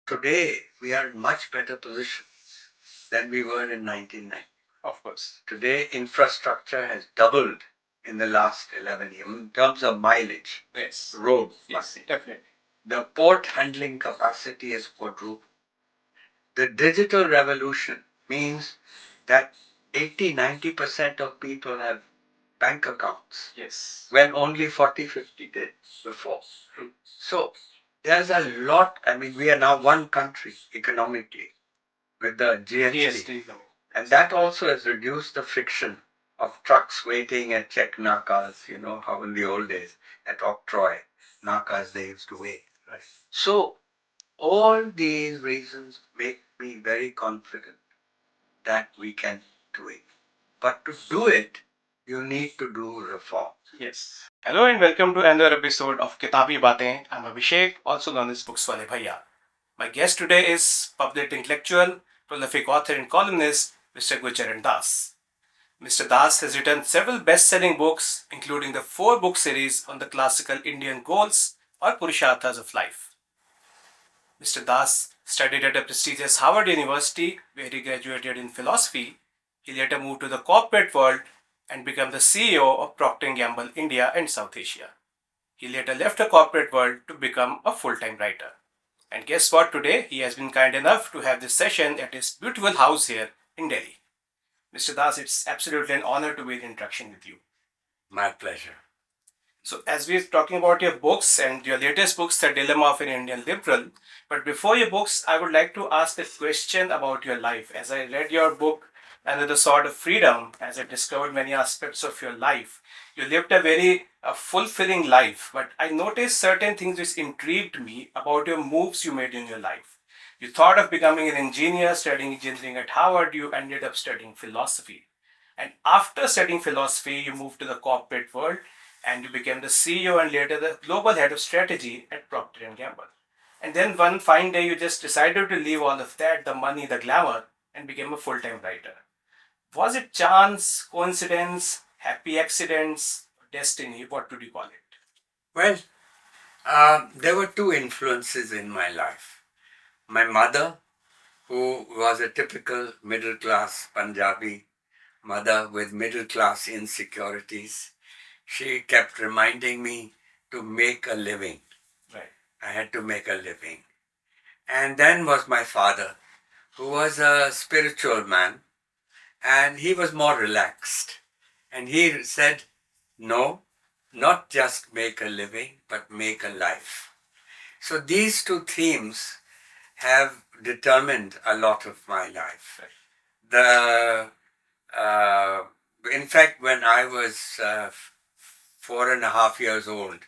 Today, we are in much better position than we were in 1990. Of course. Today, infrastructure has doubled in the last 11 years in terms of mileage, Yes. road Yes, mileage. definitely. The port handling capacity has quadrupled. The digital revolution means that 80-90% of people have bank accounts Yes. when only 40-50 did before. So there's a lot. I mean, we are now one country economically with the GST. And that also has reduced the friction of trucks waiting at check nakas, how in the old days at Octroy nakas they used to wait. Right. So all these reasons make me very confident that we can do it. But to do it, you need to do reform. Yes. Hello and welcome to another episode of Kitabi Baatein. I'm Abhishek, also known as Books Wale Bhaiya. My guest today is public intellectual, prolific author and columnist, Mr. Gurcharan Das. Mr. Das has written several best-selling books, including the 4-book series on the classical Indian goals or Purusharthas of life. Mr. Das studied at a prestigious Harvard University, where he graduated in philosophy. He later moved to the corporate world and became the CEO of Procter & Gamble India and South Asia. He later left the corporate world to become a full-time writer. And guess what? Today, he has been kind enough to have this session at his beautiful house here in Delhi. Mr. Das, it's absolutely an honor to be in interaction with you. My pleasure. So, as we're talking about your books and your latest books, The Dilemma of an Indian Liberal, but before your books, I would like to ask a question about your life. As I read your book, Under the Sword of Freedom, as I discovered many aspects of your life, you lived a very fulfilling life. But I noticed certain things which intrigued me about your moves you made in your life. You thought of becoming an engineer, studying engineering at Harvard, you ended up studying philosophy. And after studying philosophy, you moved to the corporate world and you became the CEO and later the global head of strategy at Procter & Gamble. And then one fine day you just decided to leave all of that, the money, the glamour, and became a full-time writer. Was it chance, coincidence, happy accidents, destiny? What would you call it? Well, there were two influences in my life. My mother, who was a typical middle class Punjabi mother with middle class insecurities, she kept reminding me to make a living. Right. I had to make a living. And then was my father, who was a spiritual man, and he was more relaxed. And he said, no, not just make a living, but make a life. So these two themes have determined a lot of my life. The in fact, when I was 4.5 years old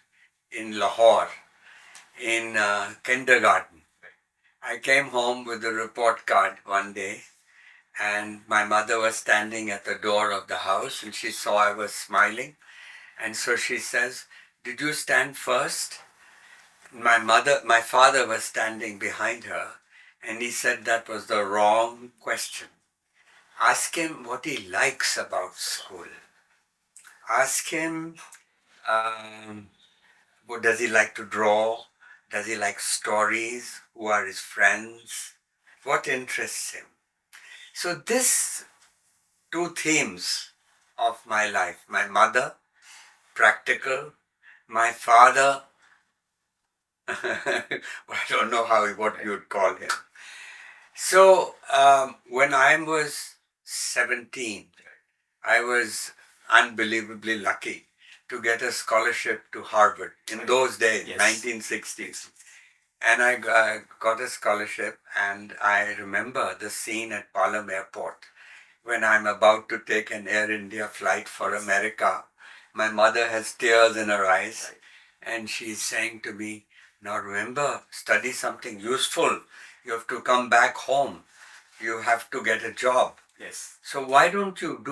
in Lahore, in kindergarten, I came home with a report card one day, and my mother was standing at the door of the house, and she saw I was smiling, and so she says, "Did you stand first?" My father was standing behind her, and he said that was the wrong question. Ask him what he likes about school. Ask him, what does he like to draw? Does he like stories? Who are his friends? What interests him? So these two themes of my life, my mother, practical, my father, I don't know what you would call him. So when I was 17, I was unbelievably lucky to get a scholarship to Harvard in those days, Yes. 1960s. And I got a scholarship, and I remember the scene at Palam Airport when I'm about to take an Air India flight for America. My mother has tears in her eyes, and she's saying to me, now remember, study something useful. You have to come back home. You have to get a job. Yes. So why don't you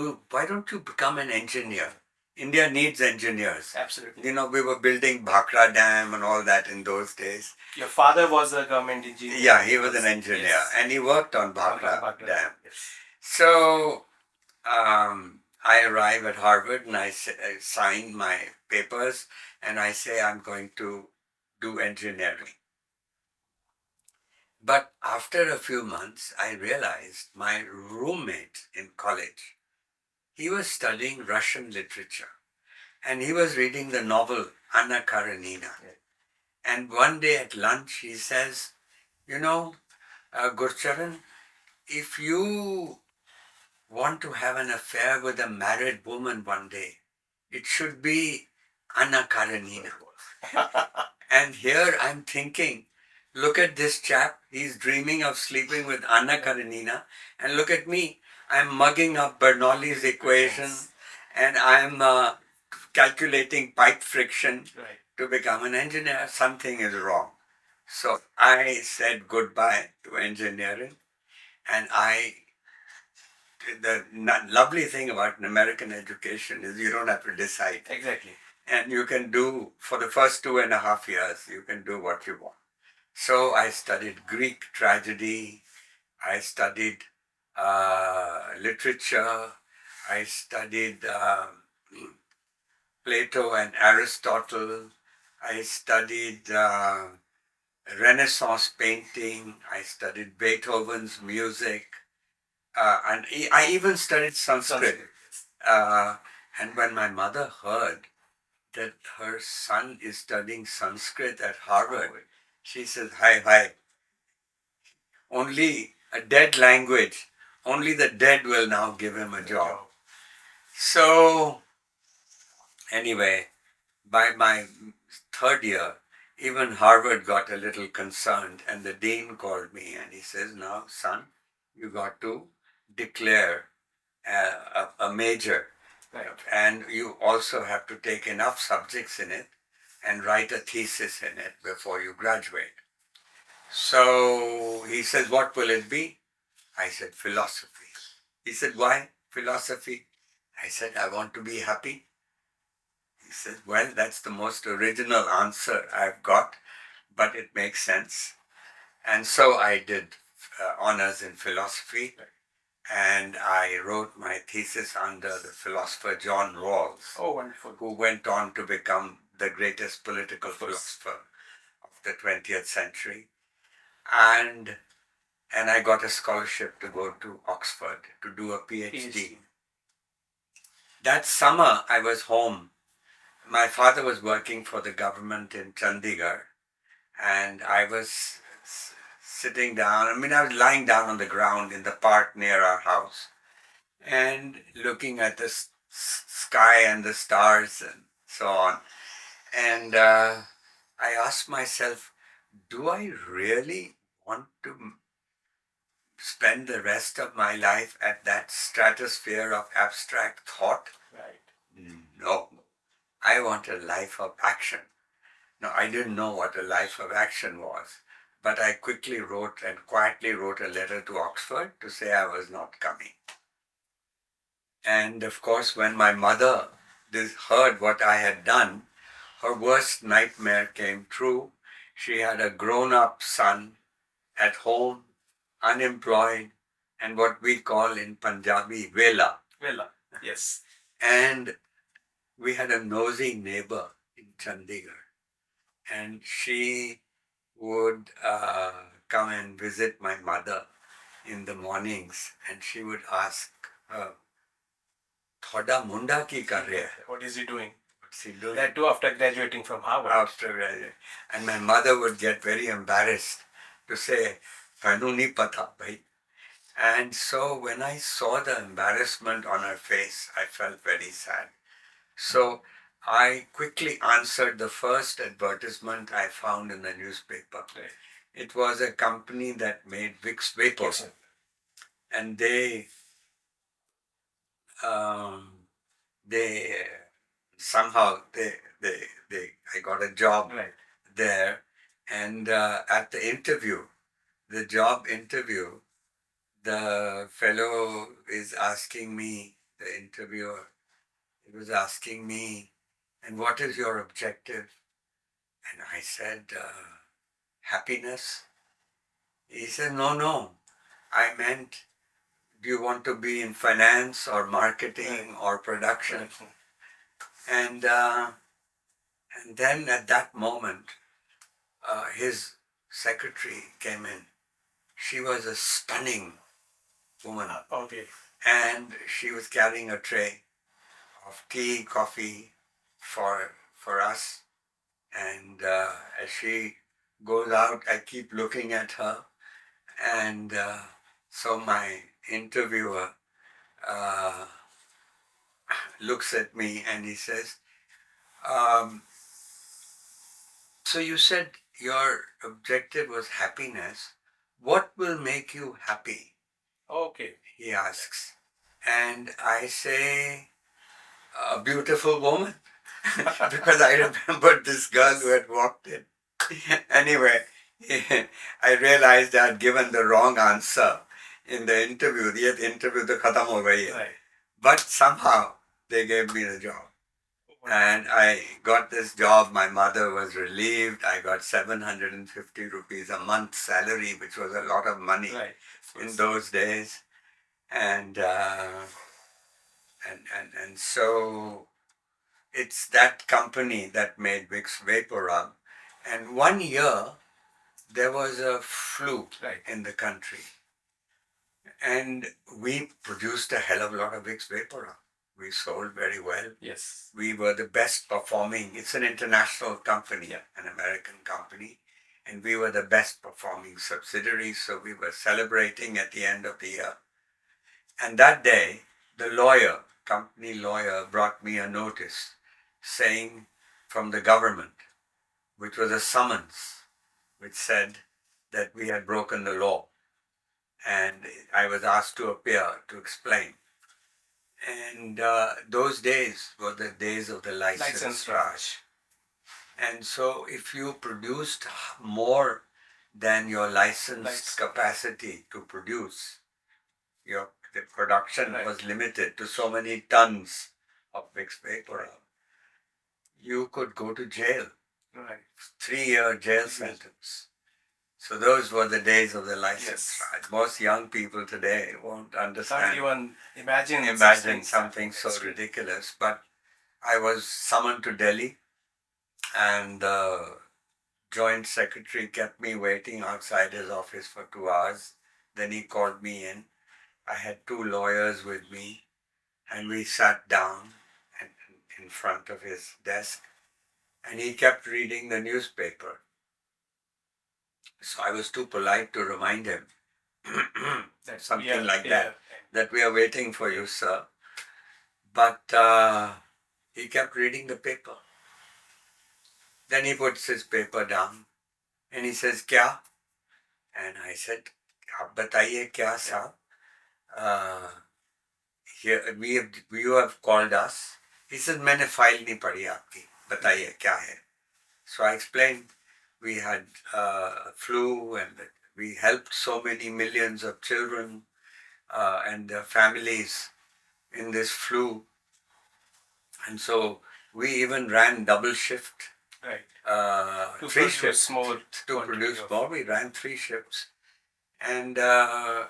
become an engineer? India needs engineers. Absolutely. We were building Bhakra Dam and all that in those days. Your father was a government engineer. Yeah, he was an engineer, Yes. and he worked on Bhakra Dam. Yes. So I arrive at Harvard, and I sign my papers, and I say I'm going to do engineering. But after a few months, I realized my roommate in college, he was studying Russian literature and he was reading the novel Anna Karenina. And one day at lunch, he says, you know, Gurcharan, if you want to have an affair with a married woman one day, it should be Anna Karenina. And here I'm thinking, look at this chap, he's dreaming of sleeping with Anna Karenina, and look at me, I'm mugging up Bernoulli's equation, and I'm calculating pipe friction to become an engineer. Something is wrong. So I said goodbye to engineering, and the lovely thing about an American education is you don't have to decide. Exactly. And you can do, for the first 2.5 years, you can do what you want. So I studied Greek tragedy, I studied literature, I studied Plato and Aristotle, I studied Renaissance painting, I studied Beethoven's music, and I even studied Sanskrit. And when my mother heard that her son is studying Sanskrit at Harvard, she says, hi, only a dead language, only the dead will now give him a job. So, anyway, by my third year, even Harvard got a little concerned, and the dean called me and he says, now, son, you got to declare a major. Right. And you also have to take enough subjects in it and write a thesis in it before you graduate. So he says, what will it be? I said, philosophy. He said, why philosophy? I said, I want to be happy. He said, well, that's the most original answer I've got, but it makes sense. And so I did honors in philosophy, and I wrote my thesis under the philosopher John Rawls. Oh, wonderful. Who went on to become the greatest political philosopher of the 20th century. And I got a scholarship to go to Oxford to do a PhD. That summer, I was home. My father was working for the government in Chandigarh, and I was sitting down. I was lying down on the ground in the park near our house and looking at the sky and the stars and so on. And I asked myself, do I really want to spend the rest of my life at that stratosphere of abstract thought? Right. No. I want a life of action. Now, I didn't know what a life of action was, but I quickly wrote and quietly wrote a letter to Oxford to say I was not coming. And of course, when my mother heard what I had done, her worst nightmare came true. She had a grown-up son at home, unemployed, and what we call in Punjabi, wale. Villa, yes. And we had a nosy neighbor in Chandigarh, and she would come and visit my mother in the mornings, and she would ask her, "Thoda munda ki kar raha hai?" What is he doing? What's he doing? That too after graduating from Harvard. After graduating. And my mother would get very embarrassed to say, "Tanu nahi pata, bhai." And so when I saw the embarrassment on her face, I felt very sad. So I quickly answered the first advertisement I found in the newspaper. Right. It was a company that made Vicks Vapors. Yes, and they somehow I got a job there, and at the interview, the job interview, the fellow is asking me, the interviewer, he was asking me, and what is your objective? And I said, happiness. He said, no, I meant, do you want to be in finance or marketing or production? And then at that moment, his secretary came in She was a stunning woman. Okay. And she was carrying a tray of tea, coffee for us. And as she goes out, I keep looking at her. And so my interviewer uh, looks at me and he says, um, so you said your objective was happiness. What will make you happy? Okay. He asks. And I say, a beautiful woman. Because I remembered this girl who had walked in. Anyway, I realized I had given the wrong answer in the interview. The interview to khatam ho gayi hai. Right. But somehow they gave me the job. And I got this job. My mother was relieved. I got 750 rupees a month salary, which was a lot of money Right. in those days. And so it's that company that made Vicks Vaporub. And 1 year there was a flu Right. in the country. And we produced a hell of a lot of Vicks Vaporub. We sold very well. Yes. We were the best performing. It's an international company, Yeah. an American company. And we were the best performing subsidiary. So we were celebrating at the end of the year. And that day, the lawyer, company lawyer, brought me a notice saying from the government, which was a summons, which said that we had broken the law. And I was asked to appear to explain. And those days were the days of the license Raj. And so if you produced more than your licensed capacity to produce, the production was limited to so many tons of Vicks Vaporub, you could go to jail. Right. 3-year jail sentence. So those were the days of the license Raj. Most young people today won't understand. Can't even imagine something so ridiculous. But I was summoned to Delhi, and the joint secretary kept me waiting outside his office for 2 hours. Then he called me in. I had 2 lawyers with me, and we sat down in front of his desk, and he kept reading the newspaper. So I was too polite to remind him something like that we are waiting for you, sir. But he kept reading the paper. Then he puts his paper down and he says, Kya? And I said, Aap bataiye kya, sahab? Here, you have called us. He said, मैंने file नहीं पढ़ी आपकी. बताइए क्या है? So I explained we had flu and we helped so many millions of children and their families in this flu. And so we even ran double shift. Right. To 3 shifts. More to produce more, we ran 3 shifts. And so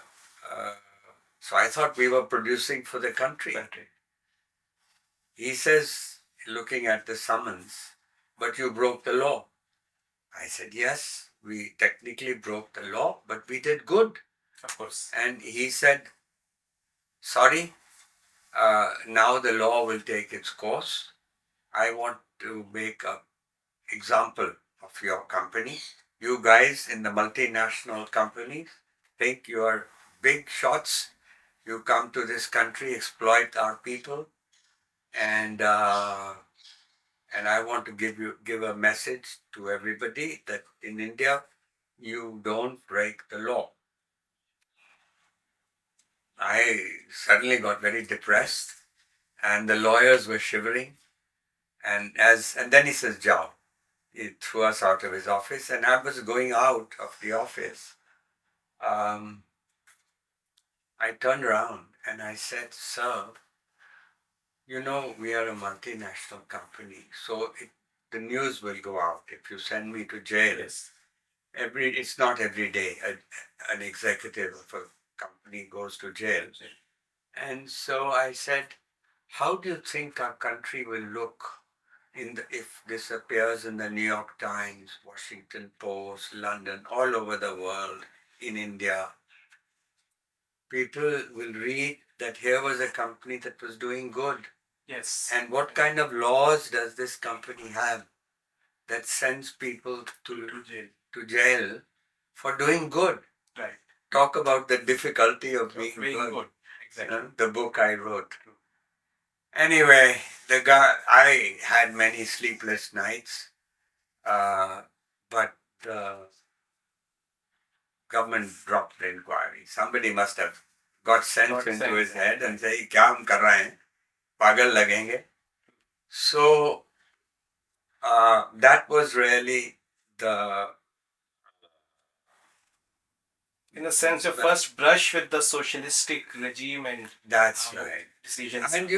I thought we were producing for the country. He says, looking at the summons, but you broke the law. I said, yes, we technically broke the law, but we did good. Of course. And he said, sorry, now the law will take its course. I want to make an example of your company. You guys in the multinational companies think you are big shots. You come to this country, exploit our people, and I want to give a message to everybody that in India you don't break the law. I suddenly got very depressed, and the lawyers were shivering. And then he says, "Jao." He threw us out of his office, and I was going out of the office. I turned around and I said, "Sir, you know we are a multinational company, so the news will go out if you send me to jail." Yes. It's not every day an executive of a company goes to jail. And so I said, how do you think our country will look if this appears in the New York Times, Washington Post, London, all over the world? in India, people will read that here was a company that was doing good. Yes. And what kind of laws does this company have that sends people to jail for doing good? Right. Talk about the difficulty of being good. Good. Exactly. The book I wrote. Anyway, I had many sleepless nights, but the government dropped the inquiry. Somebody must have got sense into his head and say, "क्या हम कर रहे हैं? पागल लगेंगे." So that was really the, in a sense, your first brush with the socialistic regime and that's right. decisions. And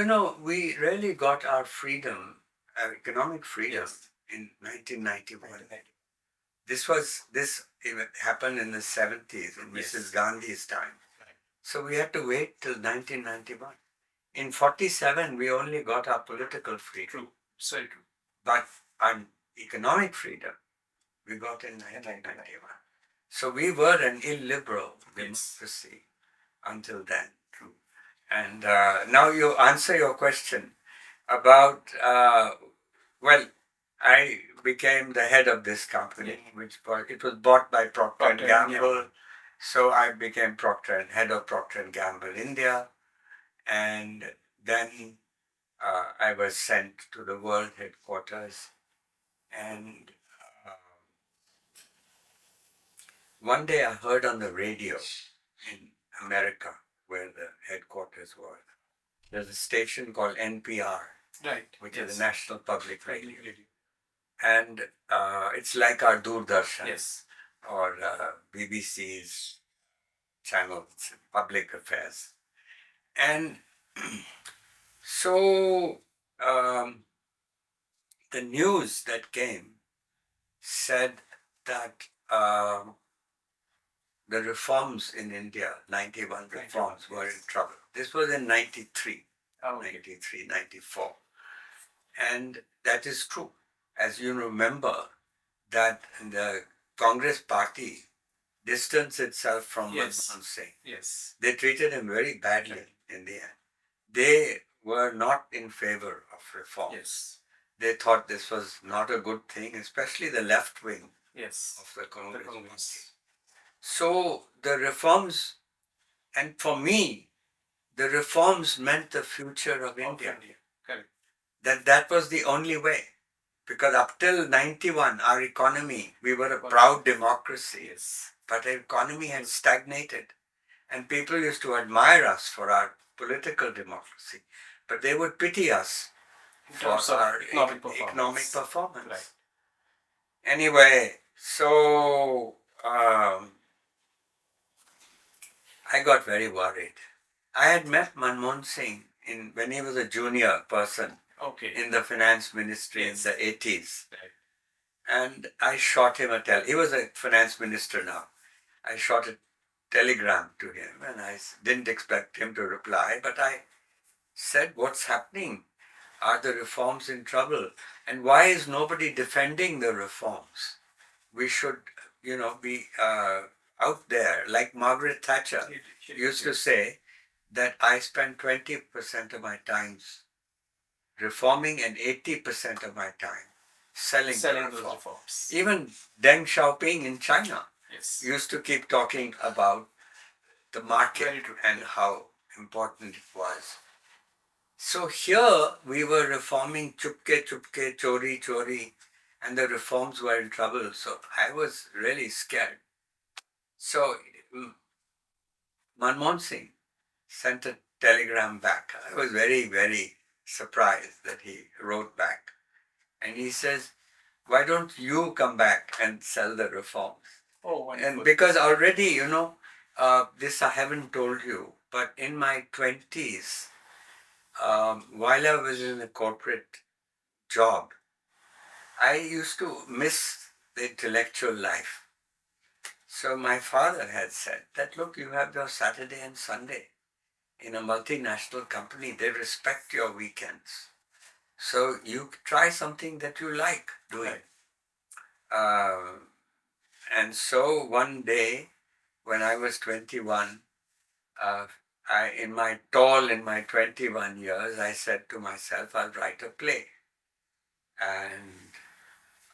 we really got our freedom, our economic freedom, in 1991. This event happened in the 70s, in Mrs. Gandhi's time. So we had to wait till 1991. In 47, we only got our political freedom. True. So true. But our economic freedom, we got in 1991. So we were an illiberal democracy until then. True. And now you answer your question about, well, I became the head of this company, it was bought by Procter and Gamble. So I became head of Procter and Gamble India. And then I was sent to the world headquarters. And one day I heard on the radio in America, where the headquarters were, there's a station called NPR, which is the National Public Radio. And it's like our Doordarshan or BBC's channel, Public Affairs. And so the news that came said that the reforms in India, 91 reforms, were in trouble. This was in 93, 93, 94. And that is true. As you remember, that the Congress party distanced itself from Manmohan Singh. Yes. They treated him very badly in the end. They were not in favor of reforms. Yes. They thought this was not a good thing, especially the left wing of the Congress party. So the reforms, and for me, the reforms meant the future of India. Correct. That was the only way. Because up till 91, our economy, we were a proud democracy, but our economy had stagnated. And people used to admire us for our political democracy, but they would pity us for our economic performance. Right. Anyway, so I got very worried. I had met Manmohan Singh when he was a junior person in the finance ministry in the 80s. Right. And I shot him he was a finance minister now. I shot a telegram to him and I didn't expect him to reply, but I said, "What's happening? Are the reforms in trouble? And why is nobody defending the reforms? We should, be out there." Like Margaret Thatcher used to say that I spend 20% of my time reforming and 80% of my time selling those reforms. Even Deng Xiaoping in China used to keep talking about the market and how important it was. So here we were reforming chupke chupke, chori chori, and the reforms were in trouble. So I was really scared. So Manmohan Singh sent a telegram back. I was very, very surprised that he wrote back. And he says, "Why don't you come back and sell the reforms?" Oh, wonderful. And because already, this I haven't told you, but in my 20s, while I was in a corporate job, I used to miss the intellectual life. So my father had said that, "Look, you have your Saturday and Sunday. In a multinational company, they respect your weekends. So you try something that you like doing." And so one day, when I was 21, in my 21 years, I said to myself, I'll write a play. And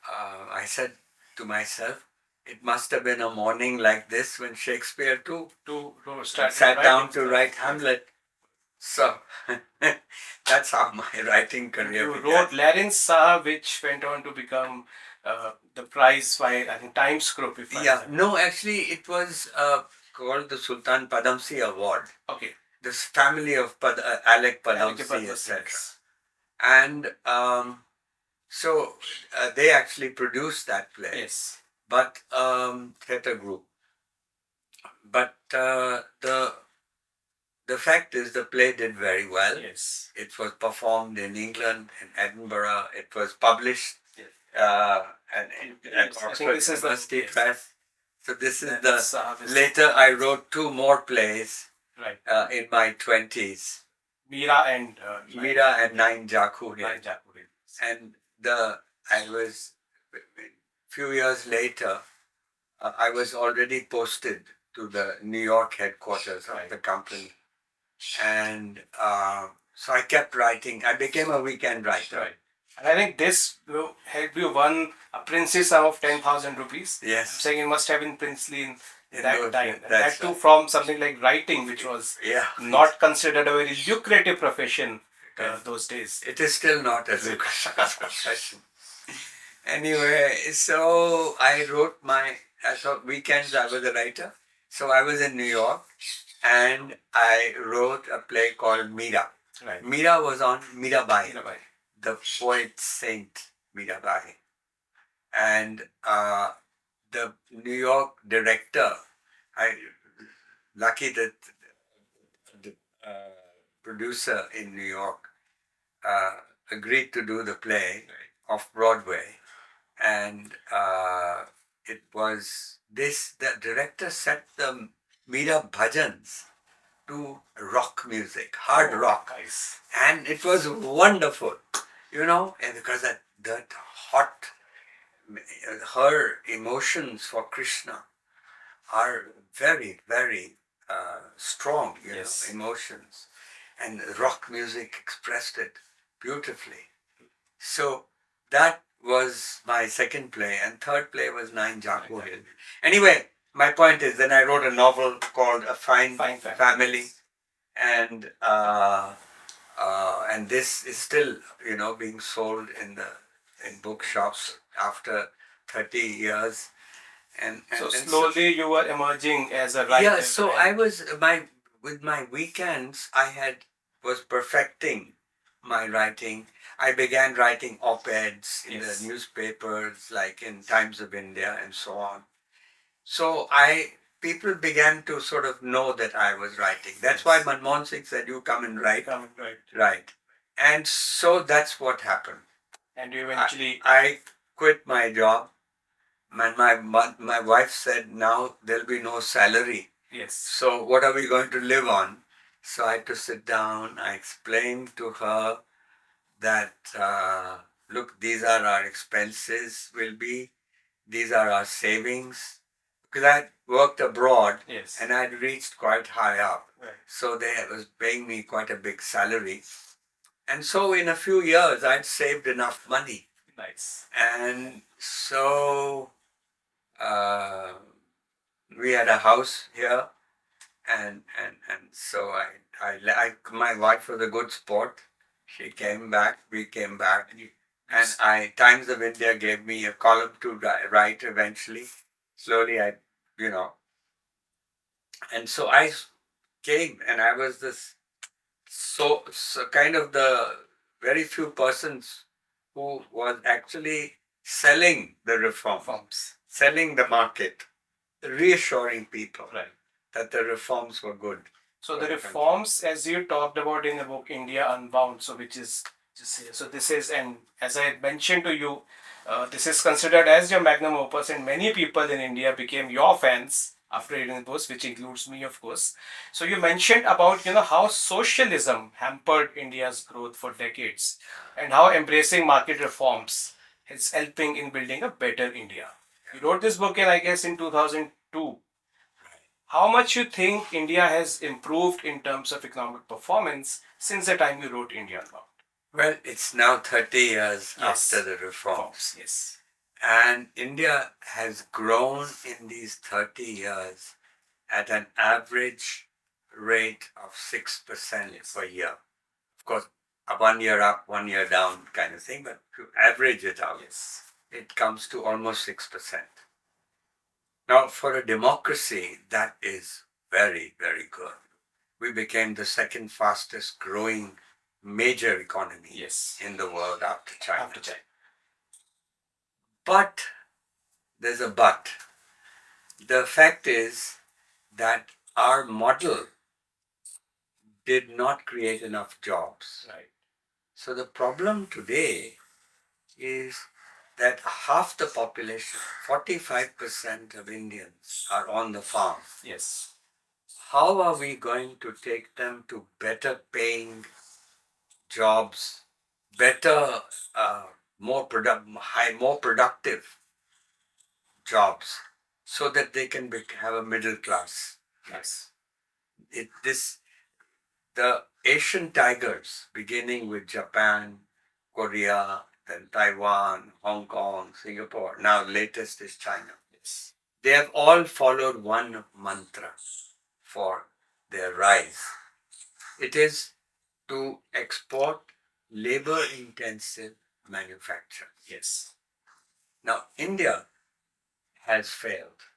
I said to myself, it must have been a morning like this when Shakespeare too sat down to write Hamlet. So that's how my writing career You began. wrote Larence Saha, which went on to become the prize by, I think, Times Group. No, actually, it was called the Sultan Padamsee Award. Okay. This family of Alec Padamsee, etc. And so they actually produced that play. Yes. But theatre group. But the fact is, the play did very well. Yes. It was performed in England, in Edinburgh. It was published and at Oxford University Press. So this is later I wrote 2 more plays in my 20s. Meera and Nine Jaku. And I was, few years later, I was already posted to the New York headquarters of the company. And so I kept writing. I became a weekend writer. And I think this helped you won a princely sum of 10,000 rupees. Yes. I'm saying it must have been princely in that time. And that's that too from something like writing, which was not considered a very lucrative profession those days. It is still not a lucrative profession. Anyway, so I wrote weekends I was a writer. So I was in New York and I wrote a play called Meera. Meera was on Mirabai, the poet saint Mirabai. And the New York director, lucky that the producer in New York agreed to do the play off Broadway. And it was the director set the Meera bhajans to rock music, hard rock. Nice. And it was wonderful, and because that hot, her emotions for Krishna are very, very strong, emotions. And rock music expressed it beautifully. So that was my second play, and third play was Nine Jaku. Anyway, my point is, then I wrote a novel called A Fine Family, and this is still, being sold in bookshops after 30 years. And so slowly you were emerging as a writer. Yeah, so I was with my weekends, I was perfecting my writing. I began writing op-eds in the newspapers, like in Times of India and so on. So people began to sort of know that I was writing. That's why Manmohan Singh said, "You come and write." Right. And so that's what happened. And you eventually... I quit my job. My wife said, now there'll be no salary. Yes. So what are we going to live on? So I had to sit down. I explained to her that, look, these are our expenses these are our savings. Because I had worked abroad and I had reached quite high up. So they was paying me quite a big salary. And so in a few years, I'd saved enough money. Nice. And so we had a house here. And so my wife was a good sport. She came back, we came back. And Times of India gave me a column to write eventually. Slowly and so I came, and I was this so kind of the very few persons who was actually selling the reforms, selling the market, reassuring people that the reforms were good. So the reforms, as you talked about in the book India Unbound, so which is so this is, and as I mentioned to you, this is considered as your magnum opus, and many people in India became your fans after reading the books, which includes me, of course. So you mentioned about how socialism hampered India's growth for decades, and how embracing market reforms is helping in building a better India. You wrote this book in, I guess, in 2002. how much you think India has improved in terms of economic performance since the time you wrote India Unbound? Well, it's now 30 years after the reforms. Yes. And India has grown in these 30 years at an average rate of 6% per year. Of course, a 1 year up, 1 year down kind of thing, but to average it out, it comes to almost 6%. Now, for a democracy, that is very, very good. We became the second fastest growing major economy in the world after China. But there's a but. The fact is that our model did not create enough jobs. Right. So the problem today is that half the population, 45% of Indians, are on the farm. Yes. How are we going to take them to better paying jobs, better, more productive jobs, so that they can have a middle class? Yes. The Asian tigers, beginning with Japan, Korea, then Taiwan, Hong Kong, Singapore, now latest is China. Yes. They have all followed one mantra for their rise. It is to export labor-intensive manufacture. Yes. Now, India has failed.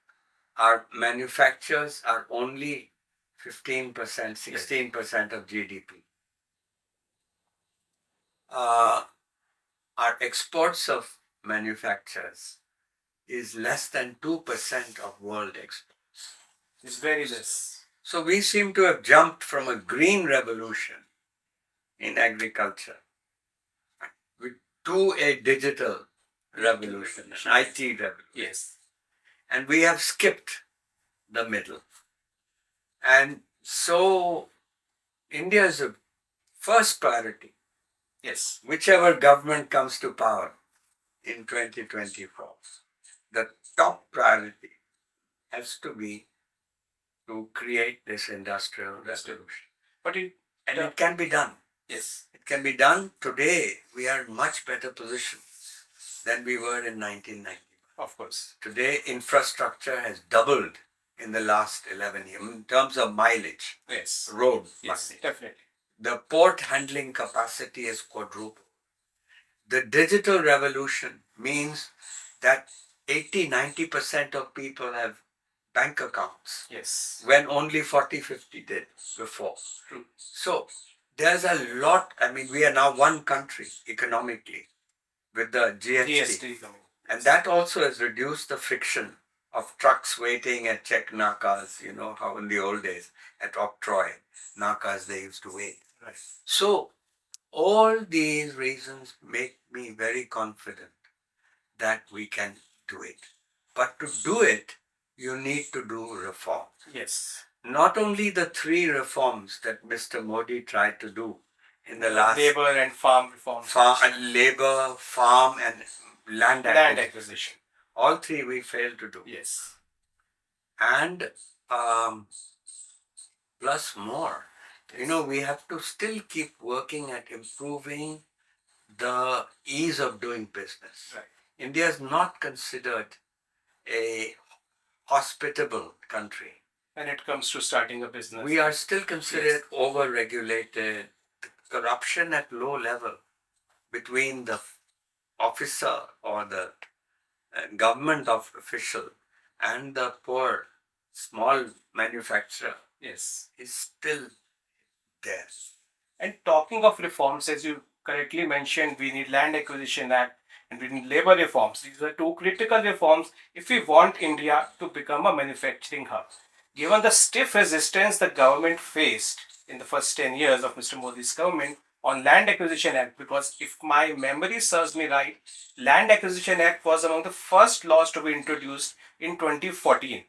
Our manufacturers are only 15%, 16% of GDP. Our exports of manufacturers is less than 2% of world exports. It's very less. So we seem to have jumped from a green revolution in agriculture to a digital revolution, an IT revolution. Yes. And we have skipped the middle. And so India's first priority, yes, whichever government comes to power in 2024, the top priority has to be to create this industrial revolution. And it can be done. Yes. It can be done. Today, we are in much better position than we were in 1990. Of course. Today, infrastructure has doubled in the last 11 years in terms of mileage. Yes. Road yes, mileage. Definitely. The port handling capacity is quadrupled. The digital revolution means that 80-90% of people have bank accounts. Yes. When only 40-50 did before. True. So there's a lot. I mean, we are now one country economically with the GST. And that also has reduced the friction of trucks waiting at check nakas, you know, how in the old days at Octroy nakas they used to wait. Right. So all these reasons make me very confident that we can do it. But to do it, you need to do reform. Yes. Not only the 3 reforms that Mr. Modi tried to do in the last... Labor and farm reforms. Labor, farm and land acquisition. All 3 we failed to do. Yes. And plus more. You know, we have to still keep working at improving the ease of doing business. Right. India is not considered a hospitable country. When it comes to starting a business. We are still considered over-regulated. Corruption at low level between the officer or the government official and the poor small manufacturer is still there. And talking of reforms, as you correctly mentioned, we need Land Acquisition Act and we need labor reforms. These are 2 critical reforms if we want India to become a manufacturing hub. Given the stiff resistance the government faced in the first 10 years of Mr. Modi's government on Land Acquisition Act, because if my memory serves me right, Land Acquisition Act was among the first laws to be introduced in 2014.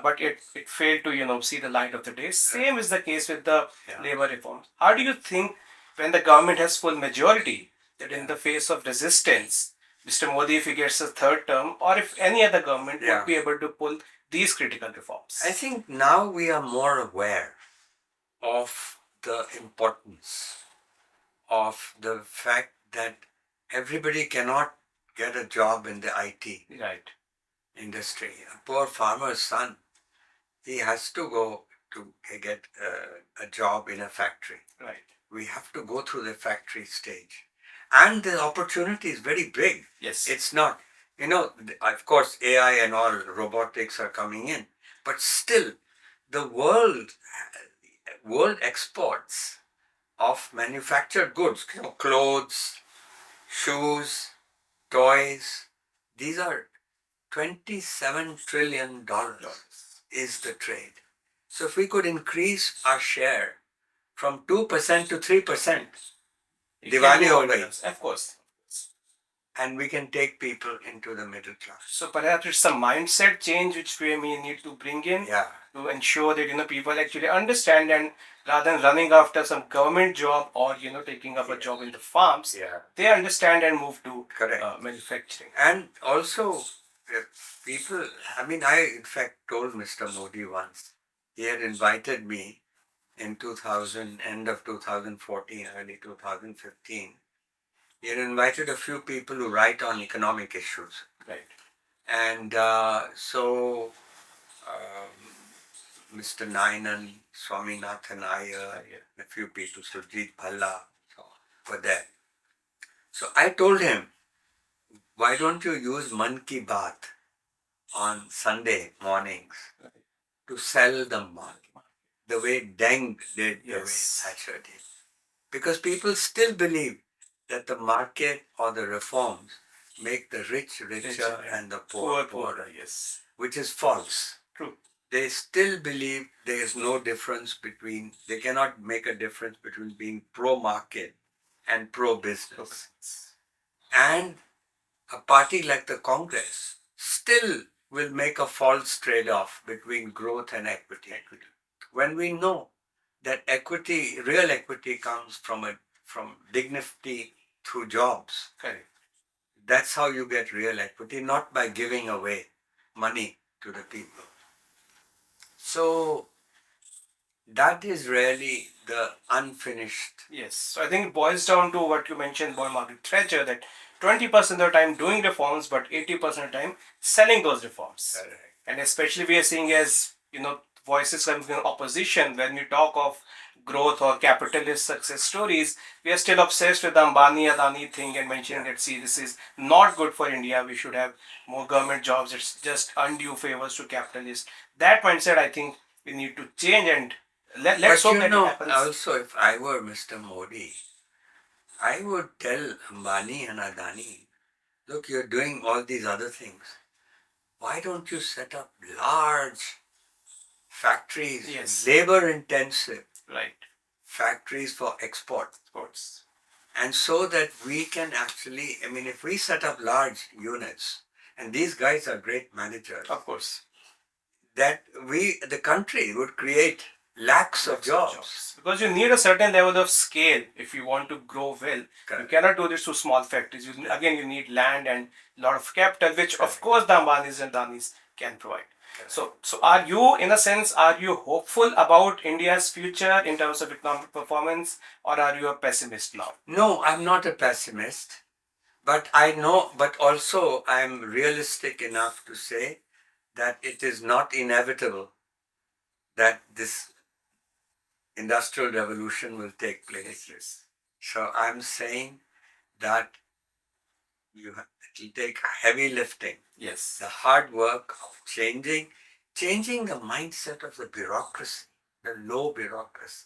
But it failed to see the light of the day. Same is the case with the labor reforms. How do you think, when the government has full majority, that in the face of resistance, Mr. Modi, if he gets a third term, or if any other government would be able to pull these critical reforms? I think now we are more aware of the importance of the fact that everybody cannot get a job in the IT Right. industry. A poor farmer's son, he has to go to get a job in a factory. Right. We have to go through the factory stage. And the opportunity is very big. Yes. It's not, of course, AI and all robotics are coming in, but still, the world exports of manufactured goods, clothes, shoes, toys, these are $27 trillion is the trade. So if we could increase our share from 2% to 3%, Diwali ho gayi. Of course. And we can take people into the middle class. So perhaps it's a mindset change which we may need to bring in to ensure that people actually understand, and rather than running after some government job or taking up a job in the farms, they understand and move to manufacturing. And also, people, I in fact told Mr. Modi once, he had invited me in 2000, end of 2014, early 2015. He had invited a few people who write on economic issues. Right. And so Mr. Nainan, Swaminathan Iyer, a few people, Surjit Bhalla, were there. So I told him, why don't you use Man Ki Baat on Sunday mornings to sell the market, the way Deng did, the way Thatcher did. Because people still believe that the market or the reforms make the rich richer and the poor poorer, which is false. True. They still believe there is no difference between, they cannot make a difference between being pro-market and pro-business. And a party like the Congress still will make a false trade-off between growth and equity. When we know that equity, real equity comes from dignity through jobs. Correct. That's how you get real equity, not by giving away money to the people. So that is really the unfinished. Yes. So I think it boils down to what you mentioned about Margaret Thatcher, that 20% of the time doing reforms, but 80% of the time selling those reforms. Correct. And especially we are seeing as, voices coming from opposition, when we talk of growth or capitalist success stories, we are still obsessed with the Ambani Adani thing and mentioning that, see, this is not good for India, we should have more government jobs, it's just undue favors to capitalists. That mindset, I think, we need to change, and let's hope that it happens. Also, if I were Mr. Modi, I would tell Ambani and Adani, look, you're doing all these other things. Why don't you set up large factories, labor-intensive factories for exports? And so that we can actually, if we set up large units, and these guys are great managers, of course, that the country would create lakhs of jobs. Because you need a certain level of scale if you want to grow well. Correct. You cannot do this through small factories. You need land and a lot of capital, which of course the Ambanis and Danis can provide. So are you, in a sense, are you hopeful about India's future in terms of economic performance, or are you a pessimist now? No, I'm not a pessimist, but I know, but also I'm realistic enough to say that it is not inevitable that this industrial revolution will take place. So I'm saying that it will take heavy lifting. Yes. The hard work of changing the mindset of the bureaucracy, the low bureaucracy.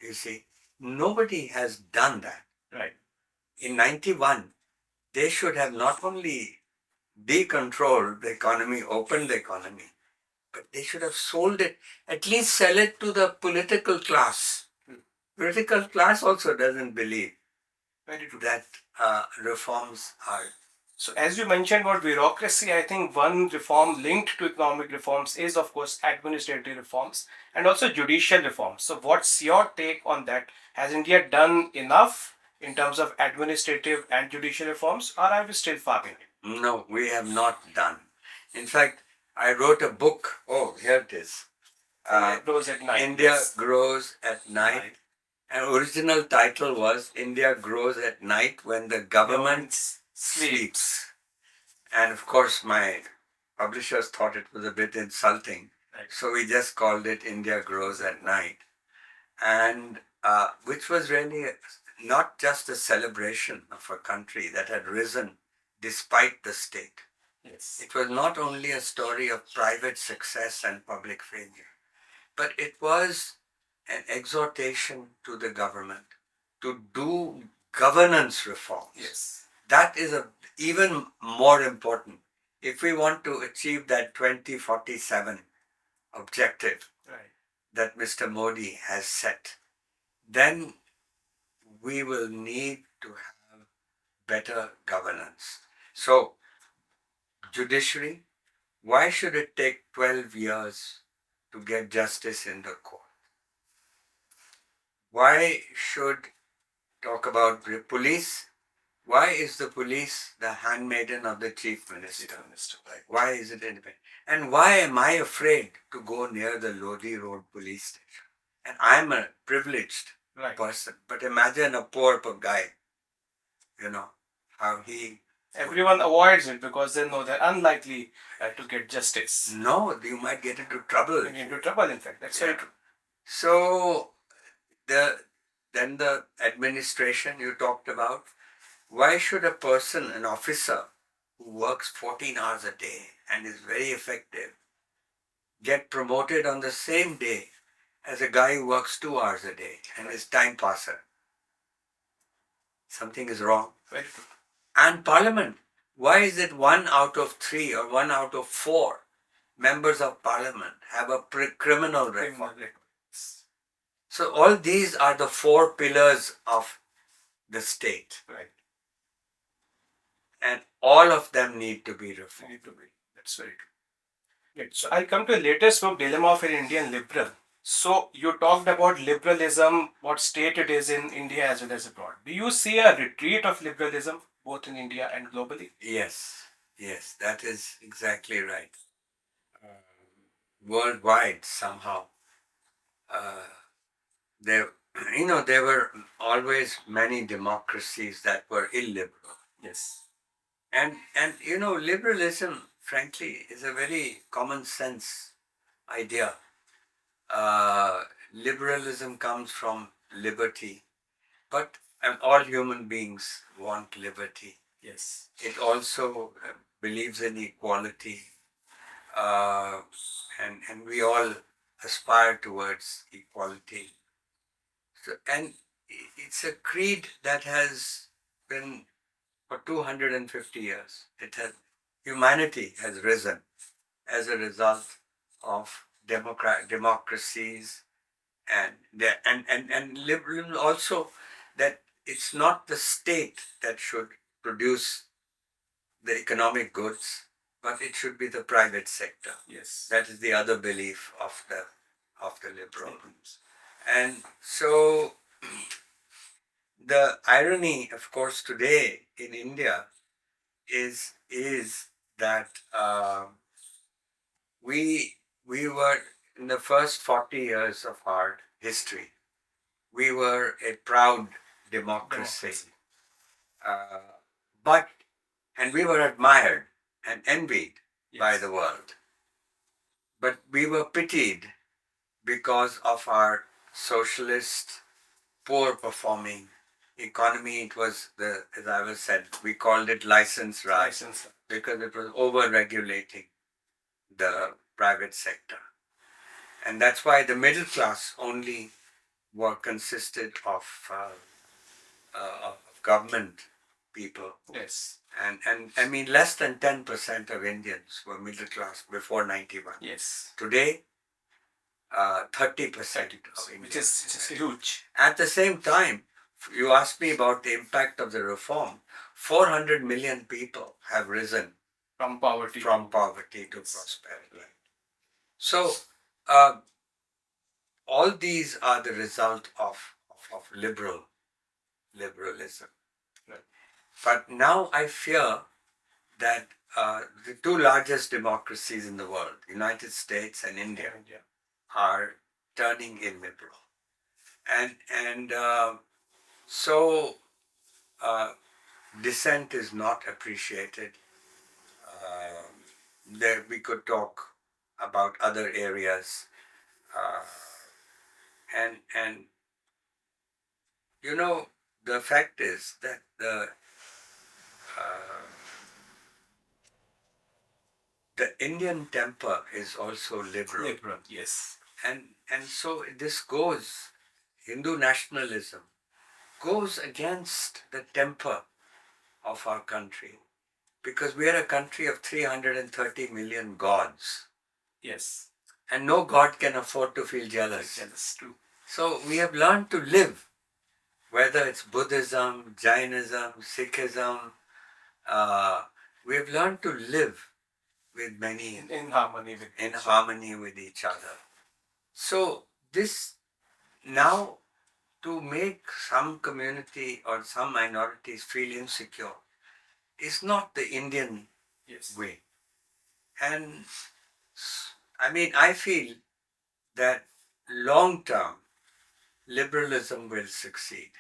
You see, nobody has done that. Right. In 91, they should have not only decontrolled the economy, opened the economy, but they should have sold it, at least sell it to the political class. Political class also doesn't believe that reforms are. So as you mentioned about bureaucracy, I think one reform linked to economic reforms is, of course, administrative reforms and also judicial reforms. So what's your take on that? Has India done enough in terms of administrative and judicial reforms, or are we still far behind? No, we have not done. In fact, I wrote a book. Oh, here it is. India Grows at Night. India Grows at Night. And original title was India Grows at Night when the government sleeps. And of course, my publishers thought it was a bit insulting. Right. So we just called it India Grows at Night. And which was really not just a celebration of a country that had risen despite the state. Yes. It was not only a story of private success and public failure, but it was an exhortation to the government to do governance reforms. Yes. That is even more important. If we want to achieve that 2047 objective, right, that Mr. Modi has set, then we will need to have better governance. So, judiciary, why should it take 12 years to get justice in the court? Why should talk about the police? Why is the police the handmaiden of the chief minister? Right. Why is it independent? And why am I afraid to go near the Lodi Road police station? And I'm a privileged person. But imagine a poor guy, how he... Everyone avoids it because they know they're unlikely to get justice. No, you might get into trouble. Into trouble, in fact. That's very true. So, then the administration you talked about, why should a person, an officer who works 14 hours a day and is very effective, get promoted on the same day as a guy who works 2 hours a day and is time passer? Something is wrong. Very true. And Parliament, why is it 1 out of 3 or 1 out of 4 members of Parliament have a criminal record? So all these are the 4 pillars of the state. Right. And all of them need to be reformed. That's very true. Right. So I'll come to the latest book, Dilemma of an Indian Liberal. So you talked about liberalism, what state it is in India as well as abroad. Do you see a retreat of liberalism both in India and globally? Yes, that is exactly right. Worldwide, somehow, there were always many democracies that were illiberal. Yes. And liberalism, frankly, is a very common sense idea. Liberalism comes from liberty, but all human beings want liberty. Yes. It also believes in equality, and we all aspire towards equality. So, and it's a creed that has been for 250 years. Humanity has risen as a result of democracies and liberalism also, that it's not the state that should produce the economic goods, but it should be the private sector. Yes. That is the other belief of the liberals. And so the irony, of course, today in India is that we were, in the first 40 years of our history, we were a proud democracy. And we were admired and envied by the world. But we were pitied because of our socialist, poor performing economy. It was as I was said, we called it license Raj, because it was over-regulating the private sector. And that's why the middle class only consisted of government people. Yes. And I mean, less than 10% of Indians were middle class before 91. Yes. Today, 30% of Indians. Which is huge. At the same time, you asked me about the impact of the reform. 400 million people have risen from poverty to prosperity. So, all these are the result of liberalism. Right. But now I fear that the two largest democracies in the world, United States and India, are turning illiberal. And so dissent is not appreciated. There we could talk about other areas, uh, and you know the fact is that the Indian temper is also liberal. Liberal, yes. And so this goes, Hindu nationalism goes against the temper of our country, because we are a country of 330 million gods, Yes. and no god can afford to feel jealous. Jealous, true. So we have learned to live, whether it's Buddhism, Jainism, Sikhism, we have learned to live with many In harmony with each other. So this now, to make some community or some minorities feel insecure, is not the Indian way. And I mean, I feel that long term liberalism will succeed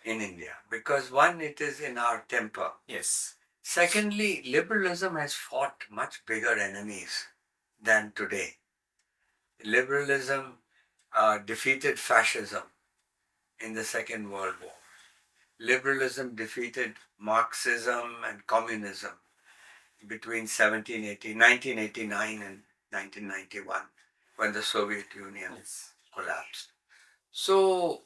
in India, because one, it is in our temper. Yes. Secondly, liberalism has fought much bigger enemies than today. Liberalism defeated fascism in the Second World War. Liberalism defeated Marxism and communism between 1989 and 1991, when the Soviet Union collapsed. So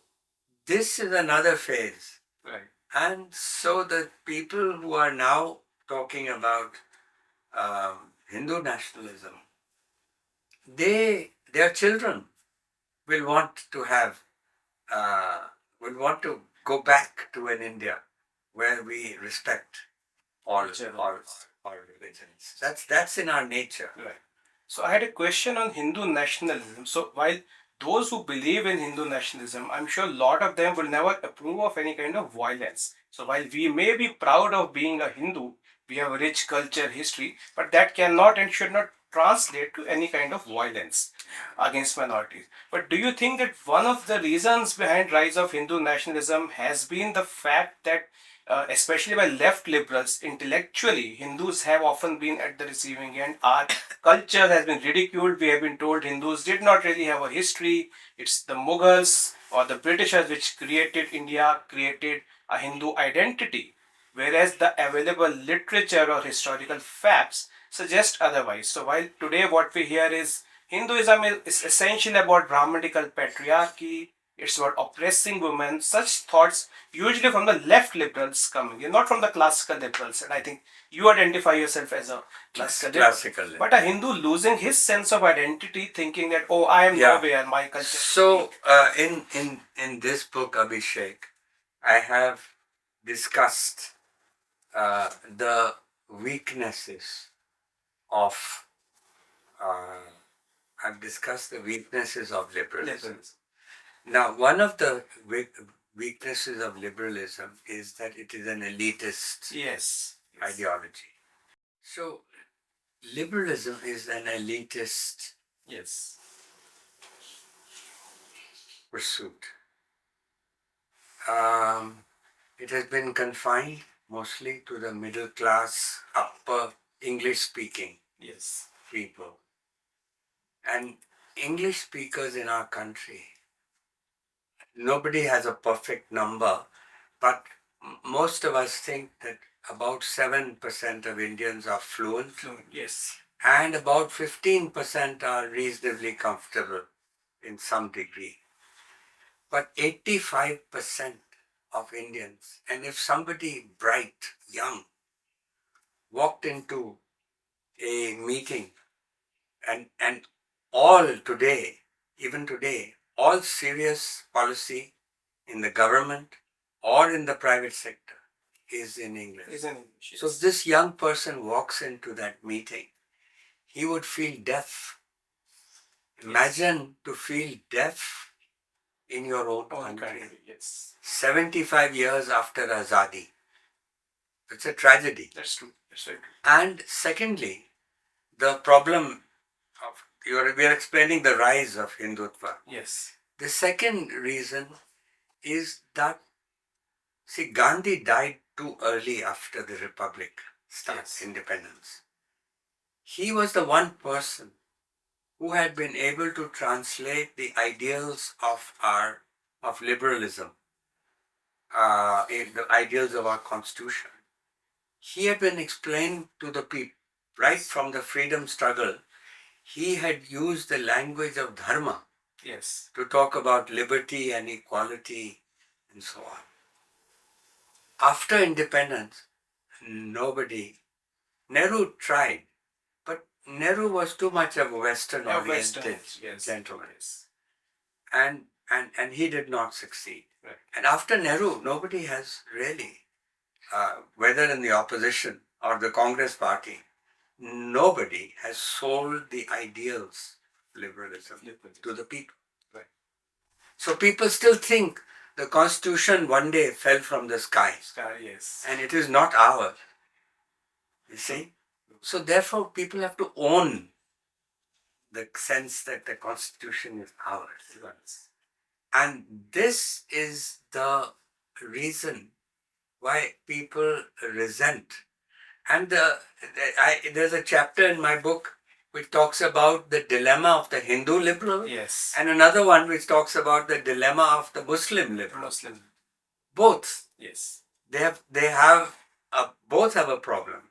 this is another phase. Right. And so the people who are now talking about Hindu nationalism, their children will want to have, will want to go back to an India where we respect all religions. That's in our nature. Right. So I had a question on Hindu nationalism. So while those who believe in Hindu nationalism, I'm sure a lot of them will never approve of any kind of violence. So while we may be proud of being a Hindu, we have a rich culture, history, but that cannot and should not translate to any kind of violence against minorities. But do you think that one of the reasons behind rise of Hindu nationalism has been the fact that especially by left liberals, intellectually, Hindus have often been at the receiving end. Our culture has been ridiculed. We have been told Hindus did not really have a history. It's the Mughals or the Britishers which created India, created a Hindu identity. Whereas the available literature or historical facts suggest otherwise. So while today what we hear is Hinduism is essentially about Brahmanical patriarchy, it's about oppressing women. Such thoughts usually from the left liberals coming in, not from the classical liberals. And I think you identify yourself as a classical liberal. But a Hindu losing his sense of identity, thinking that, oh, I am nowhere, my culture. So in this book, Abhishek, I have discussed the weaknesses of I've discussed the weaknesses of liberalism. Now, one of the weaknesses of liberalism is that it is an elitist ideology. So, liberalism is an elitist pursuit. It has been confined mostly to the middle class, upper English speaking people. And English speakers in our country, nobody has a perfect number, but most of us think that about 7% of Indians are fluent. And about 15% are reasonably comfortable in some degree. But 85% of Indians, and if somebody bright, young, walked into a meeting and all today, even today, all serious policy in the government or in the private sector is in English. So if this young person walks into that meeting, he would feel deaf. Imagine to feel deaf in your own country. 75 years after Azadi. It's a tragedy. That's true. That's right. And secondly, the problem of we are explaining the rise of Hindutva. Yes. The second reason is that, see, Gandhi died too early after the Republic starts, independence. He was the one person who had been able to translate the ideals of liberalism, the ideals of our constitution. He had been explained to the people right from the freedom struggle. He had used the language of dharma to talk about liberty and equality and so on. After independence, Nehru tried, but Nehru was too much of a Western-oriented gentleman. And he did not succeed. Right. And after Nehru, nobody has really, whether in the opposition or the Congress party, nobody has sold the ideals of liberalism to the people. Right. So people still think the Constitution one day fell from the sky. And it is not ours. You see? So therefore people have to own the sense that the Constitution is ours. And this is the reason why people resent. And there's a chapter in my book which talks about the dilemma of the Hindu liberal, and another one which talks about the dilemma of the Muslim liberal. Both. Yes. They have both have a problem,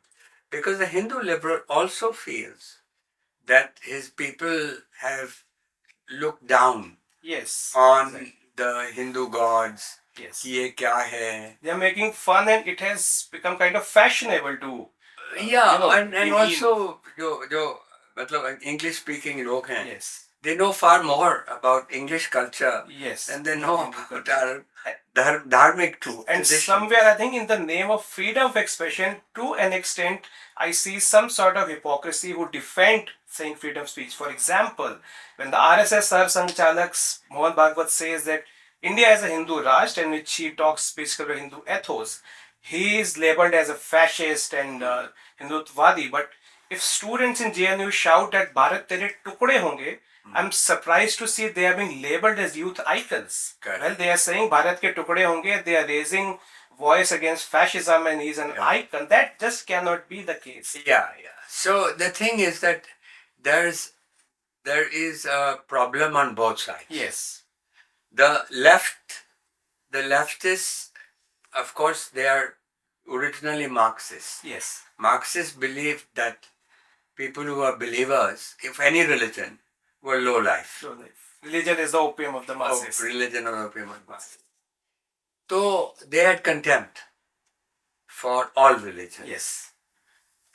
because the Hindu liberal also feels that his people have looked down on the Hindu gods. Ye kya hai? They are making fun, and it has become kind of fashionable to. And also जो मतलब English speaking लोग हैं, they know far more about English culture than they know about our dharmic tradition. And somewhere, I think, in the name of freedom of expression, to an extent, I see some sort of hypocrisy who defend saying freedom of speech. For example, when the RSS Sarsanghchalak Mohan Bhagwat says that India is a Hindu Rashtra, in which he talks basically about Hindu ethos, he is labeled as a fascist and Hindutvadi. But if students in JNU shout that Bharat Tere Tukde Honge, I'm surprised to see they are being labeled as youth icons. Correct. Well, they are saying Bharat ke Tukde Honge, they are raising voice against fascism, and he's an icon. That just cannot be the case. So the thing is that there is a problem on both sides. Yes. The leftists, of course, they are originally Marxists. Yes. Marxists believe that people who are believers, if any religion, were low life. Religion is the opium of the masses. Religion of the opium of the masses. So they had contempt for all religions. Yes.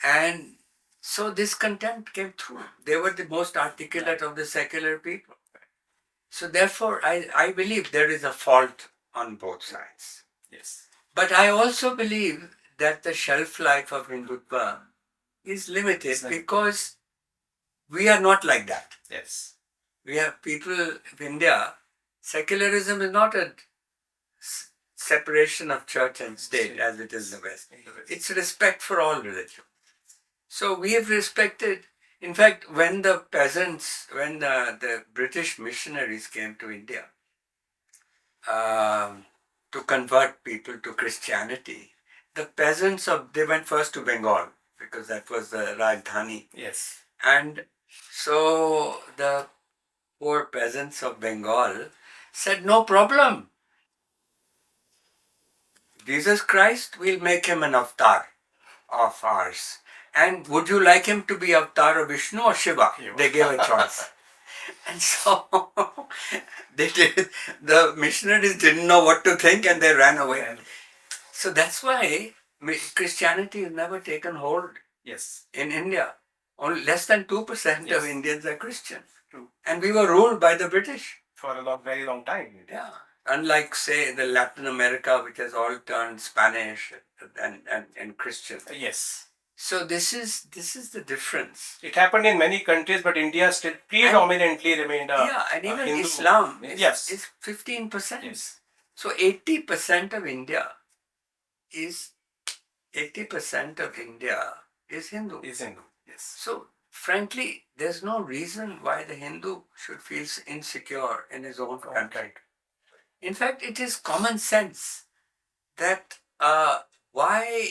And so this contempt came through. They were the most articulate of the secular people. So therefore, I believe there is a fault on both sides. Yes. But I also believe that the shelf life of Hindutva is limited because we are not like that. Yes. We are people of India. Secularism is not a separation of church and state as it is in the West. It's respect for all religion. So we have respected. In fact, when the British missionaries came to India to convert people to Christianity, the peasants they went first to Bengal because that was the Rajdhani. Yes. And so the poor peasants of Bengal said, no problem. Jesus Christ, we'll make him an avatar of ours. And would you like him to be avatar of Vishnu or Shiva? They gave a choice. And so the missionaries didn't know what to think and they ran away. So that's why Christianity has never taken hold in India. Only less than 2% of Indians are Christian. True. And we were ruled by the British. For a very long time. Yeah. Unlike, say, the Latin America, which has all turned Spanish and Christian. Yes. So this is the difference. It happened in many countries, but India still predominantly remained a and even Hindu. Islam is 15%. Yes. So 80% of India is 80% of India is Hindu. Is Hindu. Yes. So, frankly, there's no reason why the Hindu should feel insecure in his own country. In fact, it is common sense that why,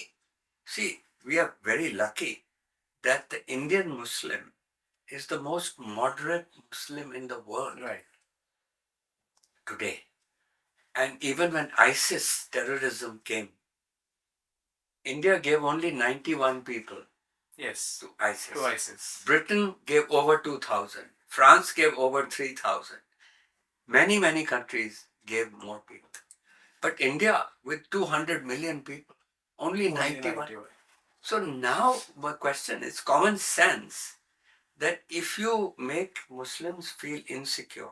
see, we are very lucky that the Indian Muslim is the most moderate Muslim in the world today. And even when ISIS terrorism came, India gave only 91 people Yes. to ISIS. To ISIS. Britain gave over 2,000. France gave over 3,000. Many countries gave more people. But India, with 200 million people, only 91. So now my question is common sense that if you make Muslims feel insecure,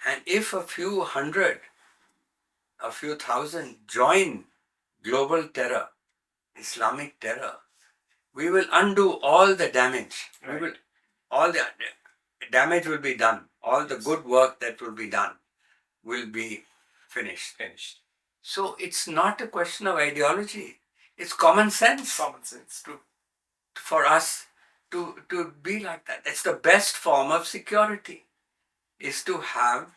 and if a few hundred, a few thousand join global terror, Islamic terror, we will undo all the damage. All the damage will be done. All the good work that will be done will be finished. So it's not a question of ideology. It's common sense. Common sense, true. For us to be like that. It's the best form of security. Is to have,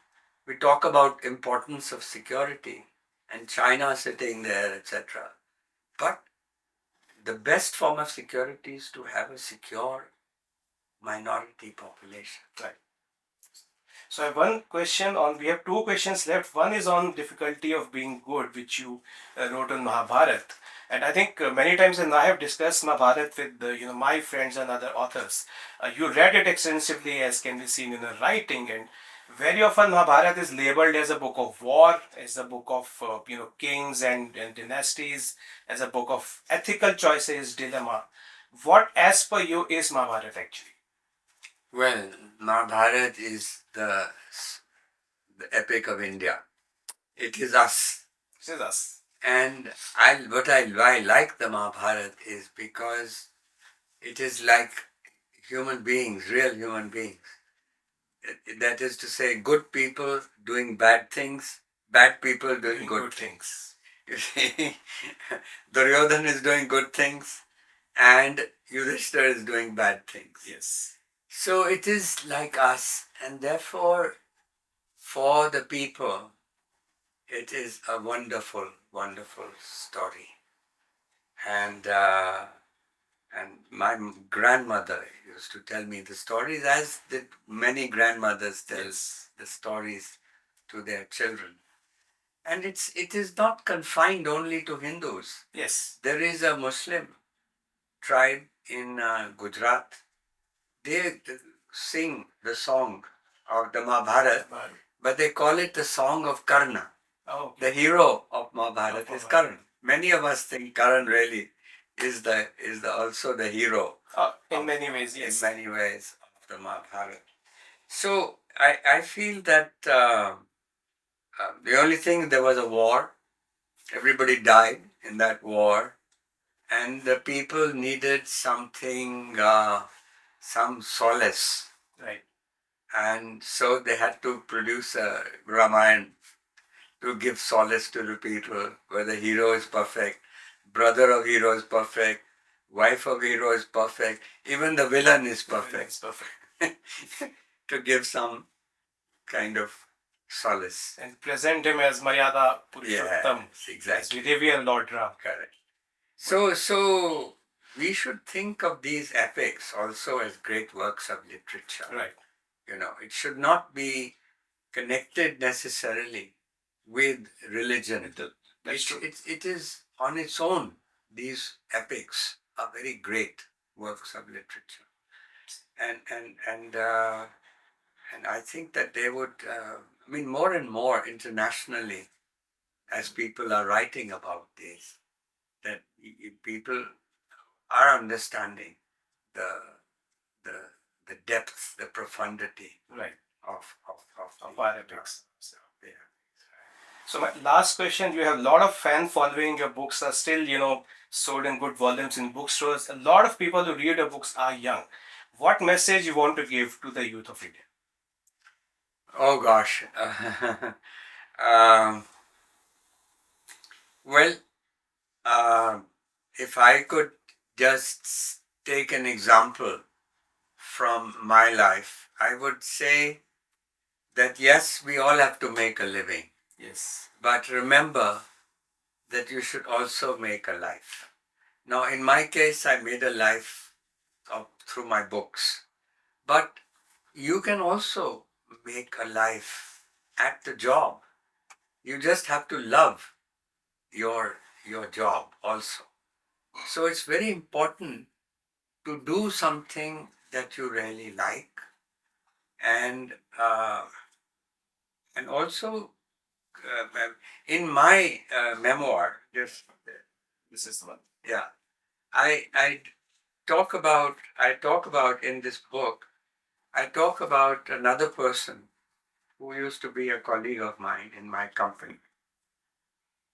we talk about importance of security and China sitting there, etc. But the best form of security is to have a secure minority population. Right. So I have one question on, we have two questions left. One is on difficulty of being good, which you wrote on Mahabharata. And I think many times, and I have discussed Mahabharata with my friends and other authors. You read it extensively, as can be seen in the writing, and very often Mahabharata is labeled as a book of war, as a book of kings and dynasties, as a book of ethical choices, dilemma. What, as per you, is Mahabharata actually? Well, Mahabharata is the epic of India. It is us. It is us. And why I like the Mahabharata is because it is like human beings, real human beings. That is to say, good people doing bad things, bad people doing good things. You see, Duryodhan is doing good things and Yudhishthira is doing bad things. Yes. So it is like us, and therefore, for the people, it is a wonderful, wonderful story. And my grandmother used to tell me the stories, as did many grandmothers tell the stories to their children. And it is not confined only to Hindus. Yes. There is a Muslim tribe in Gujarat. They sing the song of the Mahabharata, but they call it the song of Karna. Oh. The hero of Mahabharata is Karna. Many of us think Karna really is also the hero. In many ways, yes. In many ways of the Mahabharata. So I feel that the only thing, there was a war. Everybody died in that war, and the people needed something, some solace. Right. And so they had to produce a Ramayana to give solace to the people, where the hero is perfect, brother of hero is perfect, wife of hero is perfect, even the villain is perfect. To give some kind of solace. And present him as Maryada Purushottam. Yes, exactly. As we revere Lord Ram. Correct. So we should think of these epics also as great works of literature. Right. It should not be connected necessarily with religion. It is on its own. These epics are very great works of literature, and I think that they would. More and more internationally, as people are writing about this, that people are understanding the depth, the profundity, right, of our epics. So my last question, you have a lot of fan following, your books are still, sold in good volumes in bookstores. A lot of people who read your books are young. What message you want to give to the youth of India? Oh gosh. Well, if I could just take an example from my life, I would say that yes, we all have to make a living. Yes. But remember that you should also make a life. Now, in my case, I made a life through my books. But you can also make a life at the job. You just have to love your job also. So it's very important to do something that you really like, and also in my memoir, just This is the one. yeah, I talk about in this book. I talk about another person who used to be a colleague of mine in my company.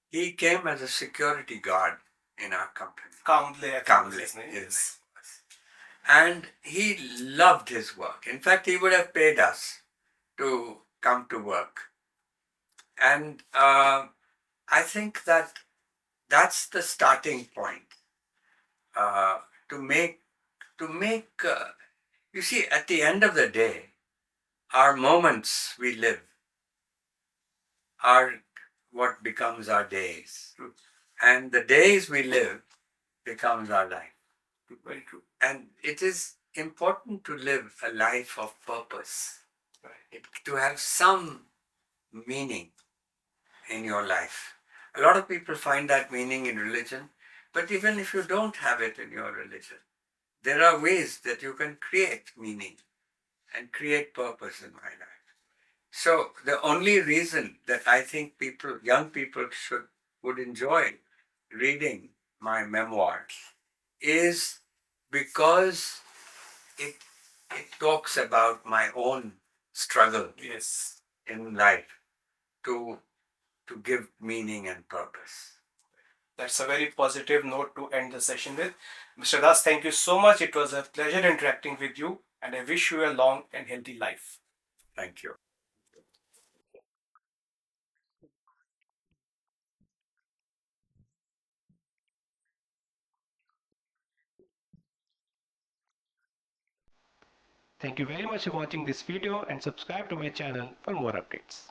He came as a security guard in our company. Kamble, I think was Kamble, his name. his Yes. name was. And he loved his work. In fact, he would have paid us to come to work. And I think that that's the starting point uh, to make you see, at the end of the day, our moments we live are what becomes our days. True. And the days we live becomes our life. Very true. And it is important to live a life of purpose, Right. to have some meaning in your life. A lot of people find that meaning in religion, but even if you don't have it in your religion, there are ways that you can create meaning and create purpose in my life. So the only reason that I think young people would enjoy reading my memoirs is because it it talks about my own struggle Yes. in life to give meaning and purpose. That's a very positive note to end the session with. Mr. Das, thank you so much. It was a pleasure interacting with you, and I wish you a long and healthy life. Thank you. Thank you very much for watching this video and subscribe to my channel for more updates.